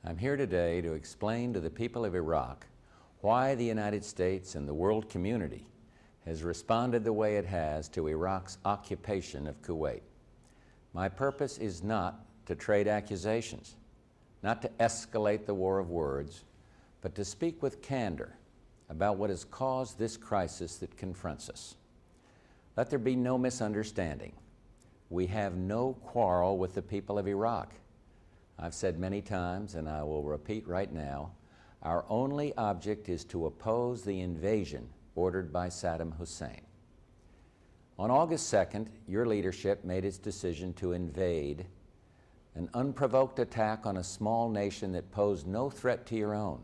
I'm here today to explain to the people of Iraq why the United States and the world community has responded the way it has to Iraq's occupation of Kuwait. My purpose is not to trade accusations, not to escalate the war of words, but to speak with candor about what has caused this crisis that confronts us. Let there be no misunderstanding. We have no quarrel with the people of Iraq. I've said many times, and I will repeat right now, our only object is to oppose the invasion ordered by Saddam Hussein. On August 2nd, your leadership made its decision to invade, an unprovoked attack on a small nation that posed no threat to your own.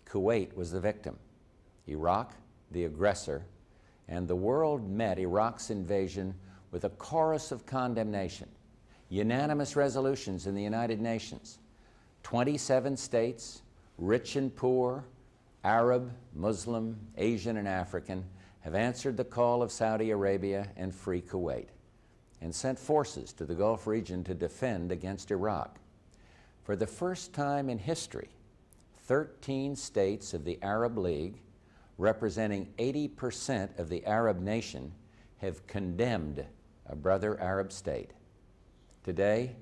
Kuwait was the victim, Iraq the aggressor, and the world met Iraq's invasion with a chorus of condemnation, unanimous resolutions in the United Nations. 27 states, rich and poor, Arab, Muslim, Asian, and African, have answered the call of Saudi Arabia and free Kuwait, and sent forces to the Gulf region to defend against Iraq. For the first time in history, 13 states of the Arab League, representing 80% of the Arab nation, have condemned a brother Arab state. Today,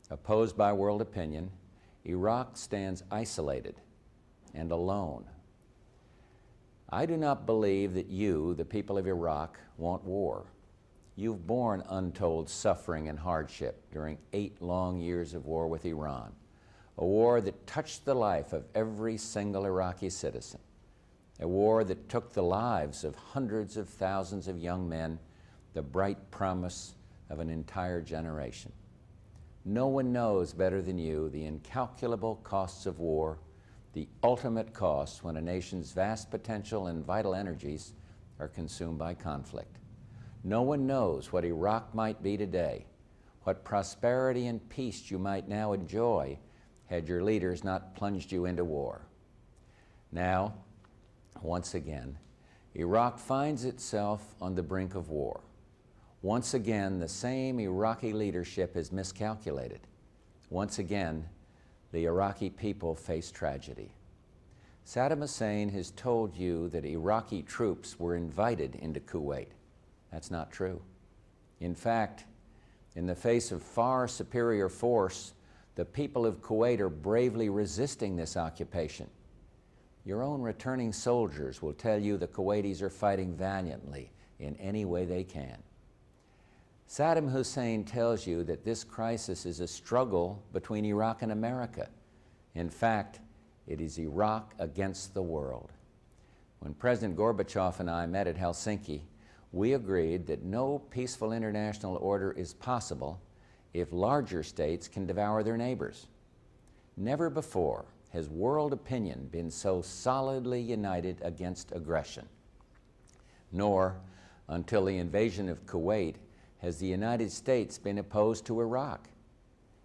opposed by world opinion, Iraq stands isolated and alone. I do not believe that you, the people of Iraq, want war. You've borne untold suffering and hardship during 8 long years of war with Iran, a war that touched the life of every single Iraqi citizen, a war that took the lives of hundreds of thousands of young men, the bright promise of an entire generation. No one knows better than you the incalculable costs of war, the ultimate costs when a nation's vast potential and vital energies are consumed by conflict. No one knows what Iraq might be today, what prosperity and peace you might now enjoy had your leaders not plunged you into war. Now, once again, Iraq finds itself on the brink of war. Once again, the same Iraqi leadership is miscalculated. Once again, the Iraqi people face tragedy. Saddam Hussein has told you that Iraqi troops were invited into Kuwait. That's not true. In fact, in the face of far superior force, the people of Kuwait are bravely resisting this occupation. Your own returning soldiers will tell you the Kuwaitis are fighting valiantly in any way they can. Saddam Hussein tells you that this crisis is a struggle between Iraq and America. In fact, it is Iraq against the world. When President Gorbachev and I met at Helsinki, we agreed that no peaceful international order is possible if larger states can devour their neighbors. Never before has world opinion been so solidly united against aggression. Nor, until the invasion of Kuwait, has the United States been opposed to Iraq.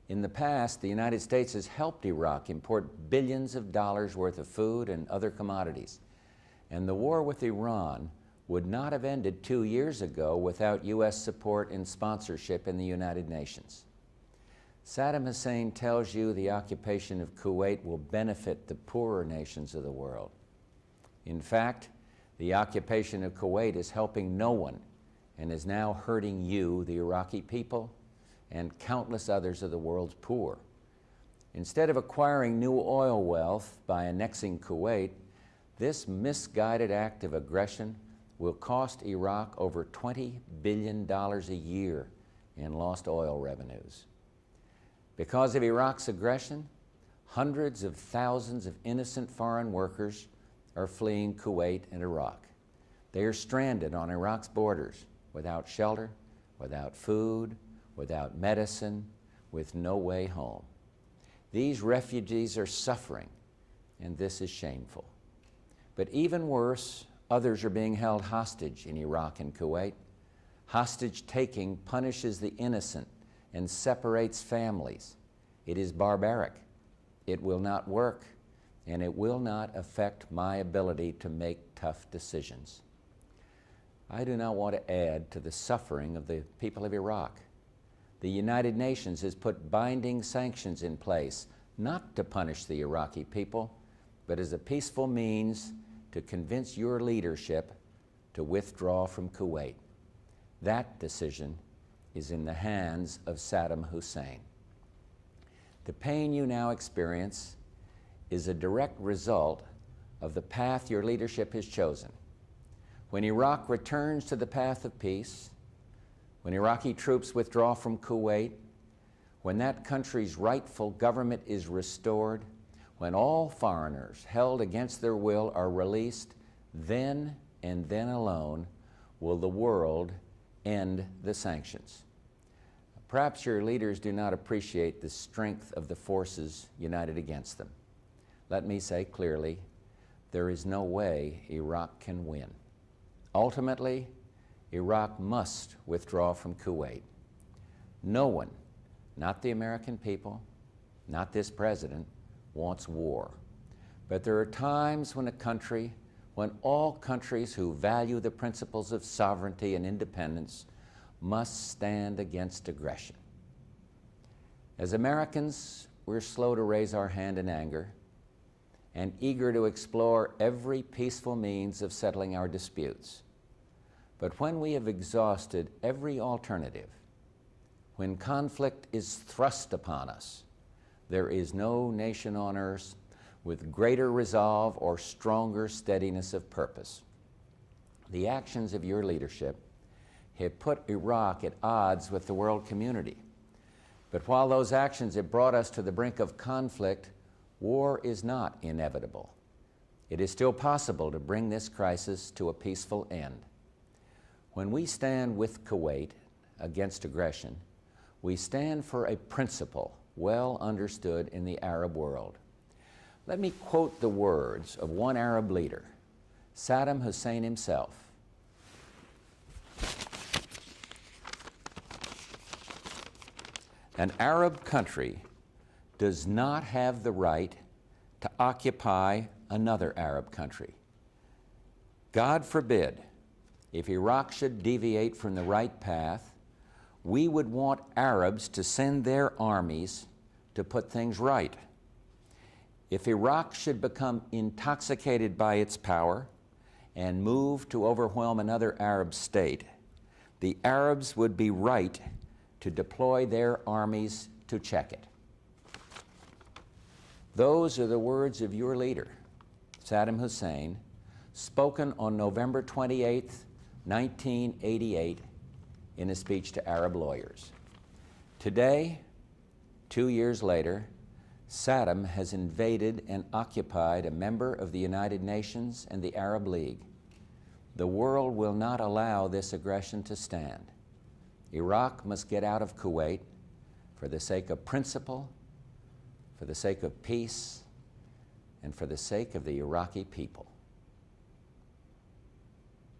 In the past, the United States has helped Iraq import billions of dollars worth of food and other commodities. And the war with Iran would not have ended 2 years ago without U.S. support and sponsorship in the United Nations. Saddam Hussein tells you the occupation of Kuwait will benefit the poorer nations of the world. In fact, the occupation of Kuwait is helping no one and is now hurting you, the Iraqi people, and countless others of the world's poor. Instead of acquiring new oil wealth by annexing Kuwait, this misguided act of aggression will cost Iraq over $20 billion a year in lost oil revenues. Because of Iraq's aggression, hundreds of thousands of innocent foreign workers are fleeing Kuwait and Iraq. They are stranded on Iraq's borders without shelter, without food, without medicine, with no way home. These refugees are suffering, and this is shameful. But even worse, others are being held hostage in Iraq and Kuwait. Hostage-taking punishes the innocent and separates families. It is barbaric. It will not work, and it will not affect my ability to make tough decisions. I do not want to add to the suffering of the people of Iraq. The United Nations has put binding sanctions in place not to punish the Iraqi people, but as a peaceful means to convince your leadership to withdraw from Kuwait. That decision is in the hands of Saddam Hussein. The pain you now experience is a direct result of the path your leadership has chosen. When Iraq returns to the path of peace, when Iraqi troops withdraw from Kuwait, when that country's rightful government is restored, when all foreigners held against their will are released, then and then alone will the world end the sanctions. Perhaps your leaders do not appreciate the strength of the forces united against them. Let me say clearly, there is no way Iraq can win. Ultimately, Iraq must withdraw from Kuwait. No one, not the American people, not this president, wants war. But there are times when when all countries who value the principles of sovereignty and independence must stand against aggression. As Americans, we're slow to raise our hand in anger and eager to explore every peaceful means of settling our disputes. But when we have exhausted every alternative, when conflict is thrust upon us, there is no nation on earth with greater resolve or stronger steadiness of purpose. The actions of your leadership have put Iraq at odds with the world community. But while those actions have brought us to the brink of conflict, war is not inevitable. It is still possible to bring this crisis to a peaceful end. When we stand with Kuwait against aggression, we stand for a principle well understood in the Arab world. Let me quote the words of one Arab leader, Saddam Hussein himself. An Arab country does not have the right to occupy another Arab country. God forbid, if Iraq should deviate from the right path, we would want Arabs to send their armies to put things right. If Iraq should become intoxicated by its power and move to overwhelm another Arab state, the Arabs would be right to deploy their armies to check it. Those are the words of your leader, Saddam Hussein, spoken on November 28, 1988, in a speech to Arab lawyers. Today, 2 years later, Saddam has invaded and occupied a member of the United Nations and the Arab League. The world will not allow this aggression to stand. Iraq must get out of Kuwait for the sake of principle, for the sake of peace, and for the sake of the Iraqi people.